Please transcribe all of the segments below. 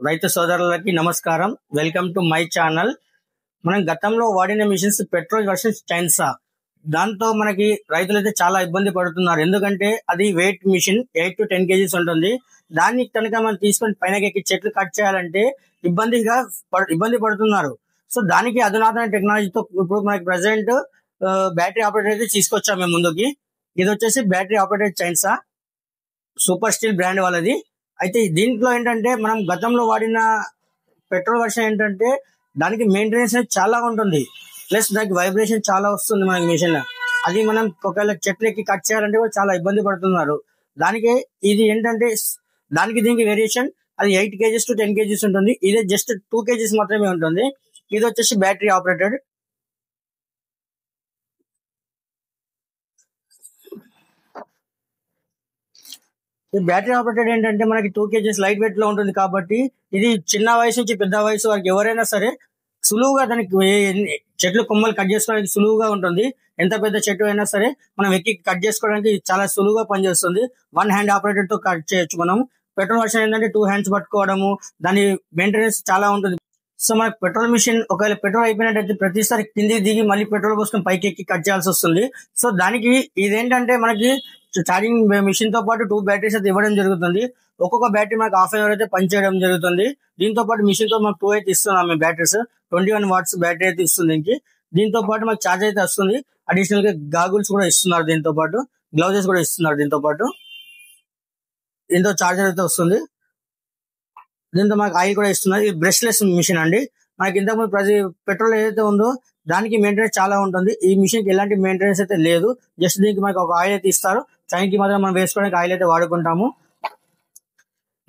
రైతు సోదరులకి నమస్కారం. Welcome to my channel. మనం గతంలో వాడిన మిషన్స్ పెట్రోల్ వర్సెస్ చైన్సా, దాంతో మనకి రైతులు అయితే చాలా ఇబ్బంది పడుతున్నారు. ఎందుకంటే అది వెయిట్ మిషన్ 8 to 10 kgs ఉంటుంది. దాన్ని కనుక మనం తీసుకొని పైనకి ఎక్కి చెట్లు కట్ చేయాలంటే ఇబ్బంది పడుతున్నారు. సో దానికి అధునాతన టెక్నాలజీతో ఇప్పుడు మనకి ప్రెసెంట్ బ్యాటరీ ఆపరేటర్ అయితే తీసుకొచ్చాం మేము ముందుకి. ఇది వచ్చేసి battery operated చైన్సా, super steel brand వాళ్ళది. అయితే దీంట్లో ఏంటంటే మనం గతంలో వాడిన పెట్రోల్ వర్షన్ ఏంటంటే దానికి మెయింటెనెన్స్ అనేది చాలా ఉంటుంది, ప్లస్ దానికి వైబ్రేషన్ చాలా వస్తుంది మనకి మిషన్. అది మనం ఒకవేళ చెట్లు ఎక్కి కట్ చేయాలంటే కూడా చాలా ఇబ్బంది పడుతున్నారు. దానికి ఇది ఏంటంటే దానికి దీనికి వేరియేషన్, అది 8 kgs to 10 kgs ఉంటుంది. ఇదే జస్ట్ 2 kgs మాత్రమే ఉంటుంది. ఇది వచ్చేసి బ్యాటరీ ఆపరేటెడ్. ఈ బ్యాటరీ ఆపరేటెడ్ ఏంటంటే మనకి 2 kgs లైట్ వెయిట్ లో ఉంటుంది కాబట్టి ఇది చిన్న వయసు నుంచి పెద్ద వయసు వరకు ఎవరైనా సరే సులువుగా దానికి చెట్లు కొమ్మలు కట్ చేసుకోవడానికి సులువుగా ఉంటుంది. ఎంత పెద్ద చెట్టు అయినా సరే మనం ఎక్కి కట్ చేసుకోవడానికి చాలా సులువుగా పనిచేస్తుంది. 1 hand ఆపరేటర్ తో కట్ చేయొచ్చు. మనం పెట్రోల్ వర్షన్ ఏంటంటే 2 hands పట్టుకోవడము, దాని మెయింటెనెన్స్ చాలా ఉంటుంది. సో మనకి పెట్రోల్ మిషన్ ఒకవేళ పెట్రోల్ అయిపోయినట్టయితే ప్రతిసారి కిందికి దిగి మళ్ళీ పెట్రోల్ కోసం పైకి ఎక్కి కట్ చేయాల్సి వస్తుంది. సో దానికి ఇదేంటంటే మనకి ఛార్జింగ్ మిషన్ తో పాటు 2 బ్యాటరీస్ అయితే ఇవ్వడం జరుగుతుంది. ఒక్కొక్క బ్యాటరీ మనకు హాఫ్ అన్ అవర్ అయితే పనిచేయడం జరుగుతుంది. దీంతో పాటు మిషన్ తో మనకు 2 అయితే ఇస్తున్నాం మేము బ్యాటరీస్. 21 watts బ్యాటరీ అయితే ఇస్తుంది. దీంతో పాటు మనకు ఛార్జ్ అయితే వస్తుంది. అడిషనల్ గా గాగుల్స్ కూడా ఇస్తున్నారు, దీంతో పాటు గ్లౌజెస్ కూడా ఇస్తున్నారు. దీంతో చార్జర్ అయితే వస్తుంది. దీంతో మనకు ఆయిల్ కూడా ఇస్తున్నారు. ఇది బ్రష్లెస్ మిషన్ అండి. మనకి ఇంతకుముందు ప్రతి పెట్రోల్ ఏదైతే ఉందో దానికి మెయింటెనెన్స్ చాలా ఉంటుంది. ఈ మిషన్ కి ఎలాంటి మెయింటెనెన్స్ అయితే లేదు. జస్ట్ దీనికి మనకి ఒక ఆయిల్ అయితే ఇస్తారు. చైన్కి మాత్రం మనం వేసుకోవడానికి ఆయిల్ అయితే వాడుకుంటాము.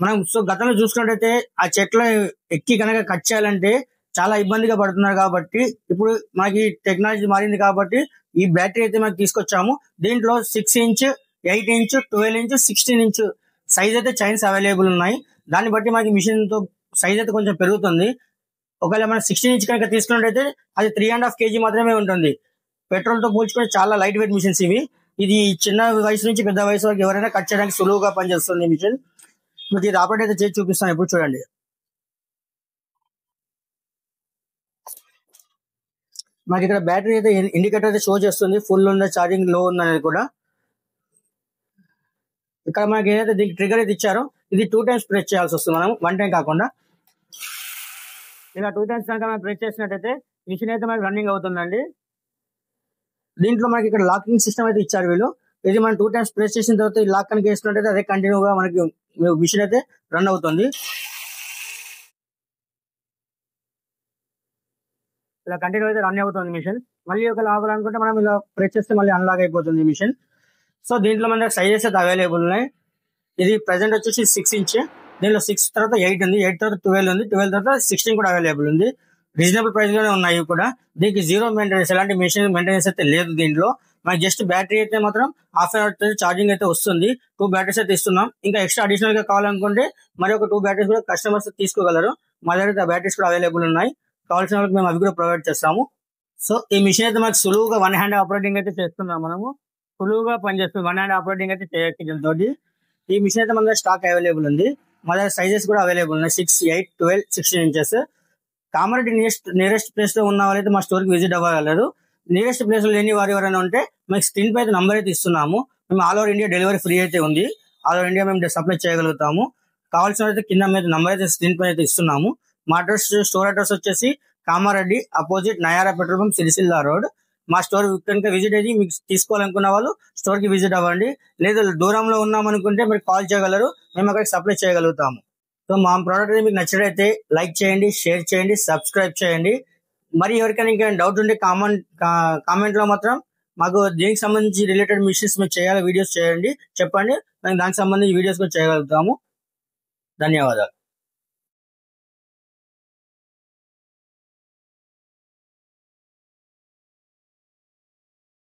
మనం సో గతంలో చూసుకున్నట్టయితే ఆ చెట్ల ఎక్కి కనుక కట్ చేయాలంటే చాలా ఇబ్బందిగా పడుతున్నారు. కాబట్టి ఇప్పుడు మనకి టెక్నాలజీ మారింది కాబట్టి ఈ బ్యాటరీ అయితే మనకి తీసుకొచ్చాము. దీంట్లో 6 inch, 8 inch, 12 inch, 16 inch size అయితే చైన్స్ అవైలబుల్ ఉన్నాయి. దాన్ని బట్టి మనకి మిషన్ తో సైజ్ అయితే కొంచెం పెరుగుతుంది. ఒకవేళ మనం 16 inch కనుక తీసుకున్నట్టయితే అది 3.5 kg మాత్రమే ఉంటుంది. పెట్రోల్ తో పోల్చుకుంటే చాలా లైట్ వెయిట్ మిషన్స్ ఇవి. ఇది చిన్న వయసు నుంచి పెద్ద వయసు వరకు ఎవరైనా కట్ చేయడానికి సులువుగా పనిచేస్తుంది మిషన్. మీకు ఇది ఆపరేట్ అయితే చేసి చూపిస్తాను. ఇప్పుడు చూడండి. మనకి ఇక్కడ బ్యాటరీ అయితే ఇండికేటర్ అయితే షో చేస్తుంది, ఫుల్ ఉందా ఛార్జింగ్ లో ఉందా అనేది కూడా. ఇక్కడ మనకి ఏదైతే దీనికి ట్రిగర్ అయితే ఇచ్చారో ఇది 2 times ప్రెస్ చేయాల్సి వస్తుంది. మనం 1 time కాకుండా ఇలా 2 times కనుక మనం ప్రెస్ చేసినట్టయితే మిషన్ అయితే మనకి రన్నింగ్ అవుతుందండి. దీంట్లో మనకి ఇక్కడ లాకింగ్ సిస్టమ్ అయితే ఇచ్చారు వీళ్ళు. ఇది మనం 2 times ప్రెస్ చేసిన తర్వాత ఈ లాక్ కనుక వేసుకున్నట్టయితే అదే కంటిన్యూగా మనకి మిషన్ అయితే రన్ అవుతుంది. ఇలా కంటిన్యూ అయితే రన్ అవుతుంది మిషన్. మళ్ళీ ఒక లాగ్ అనుకుంటే మనం ఇలా ప్రెస్ చేస్తే మళ్ళీ అన్లాక్ అయిపోతుంది మిషన్. సో దీంట్లో మన సైజెస్ అయితే అవైలబుల్ ఉన్నాయి. ఇది ప్రెసెంట్ వచ్చేసి 6 inch. దీనిలో 6 తర్వాత 8 ఉంది, 8 తర్వాత 12 ఉంది, 12 తర్వాత 16 కూడా అవైలబుల్ ఉంది. రీజనబుల్ ప్రైస్ లోనే ఉన్నాయి కూడా. దీనికి జీరో మెయింటెనెన్స్, ఎలాంటి మిషన్ మెయింటెనెన్స్ అయితే లేదు దీంట్లో. మనకి జస్ట్ బ్యాటరీ అయితే మాత్రం హాఫ్ అన్ అవర్ ఛార్జింగ్ అయితే వస్తుంది. 2 బ్యాటరీస్ అయితే ఇస్తున్నాం. ఇంకా ఎక్స్ట్రా అడిషనల్ గా కావాలనుకుంటే మరి ఒక 2 బ్యాటరీస్ కూడా కస్టమర్స్ తీసుకోగలరు. మా దగ్గర ఆ బ్యాటరీస్ కూడా అవైలబుల్ ఉన్నాయి. కావాల్సిన వాళ్ళకి మేము అవి కూడా ప్రొవైడ్ చేస్తాము. సో ఈ మిషన్ అయితే మనకు సులువుగా 1 hand ఆపరేటింగ్ అయితే చేస్తున్నాం. మనము సులువుగా పనిచేస్తుంది. 1 hand ఆపరేటింగ్ అయితే చేయొచ్చు దీంతో. ఈ మిషన్ అయితే మన దగ్గర స్టాక్ అవైలబుల్ ఉంది. మా దగ్గర సైజెస్ కూడా అవైలబుల్ ఉన్నాయి, 6, 8, 12, 16 inches. కామారెడ్డి నియరెస్ట్ ప్లేస్ లో ఉన్న వాళ్ళైతే మా స్టోర్ కి విజిట్ అవ్వగలరు. నియరెస్ట్ ప్లేస్ లో లేని వారు ఎవరైనా ఉంటే మనకి స్క్రీన్ పై అయితే నంబర్ అయితే ఇస్తున్నాము. మేము all over India delivery free అయితే ఉంది. ఆల్ ఓవర్ ఇండియా మేము సప్లై చేయగలుగుతాము. కావాల్సిన అయితే కింద మీద నంబర్ అయితే స్క్రీన్ పై అయితే ఇస్తున్నాము. మా అడ్రస్, స్టోర్ అడ్రస్ వచ్చేసి Kamareddy opposite Nayara petrol pump, Sircilla road. మా స్టోర్ కనుక విజిట్ అయ్యి మీకు తీసుకోవాలనుకున్న వాళ్ళు స్టోర్ కి విజిట్ అవ్వండి. లేదా దూరంలో ఉన్నామనుకుంటే మీరు కాల్ చేయగలరు, మేము అక్కడికి సప్లై చేయగలుగుతాము. సో మా ప్రోడక్ట్ మీకు నచ్చినట్లయితే లైక్ చేయండి, షేర్ చేయండి, సబ్స్క్రైబ్ చేయండి. మరి ఎవరికైనా ఇంకా డౌట్ ఉంటే కామెంట్ లో మాత్రం మాకు దీనికి సంబంధించి రిలేటెడ్ మిషన్స్ మీరు చేయాలి వీడియోస్ చేయండి, చెప్పండి. మేము దానికి సంబంధించి వీడియోస్ కూడా చేయగలుగుతాము. ధన్యవాదాలు.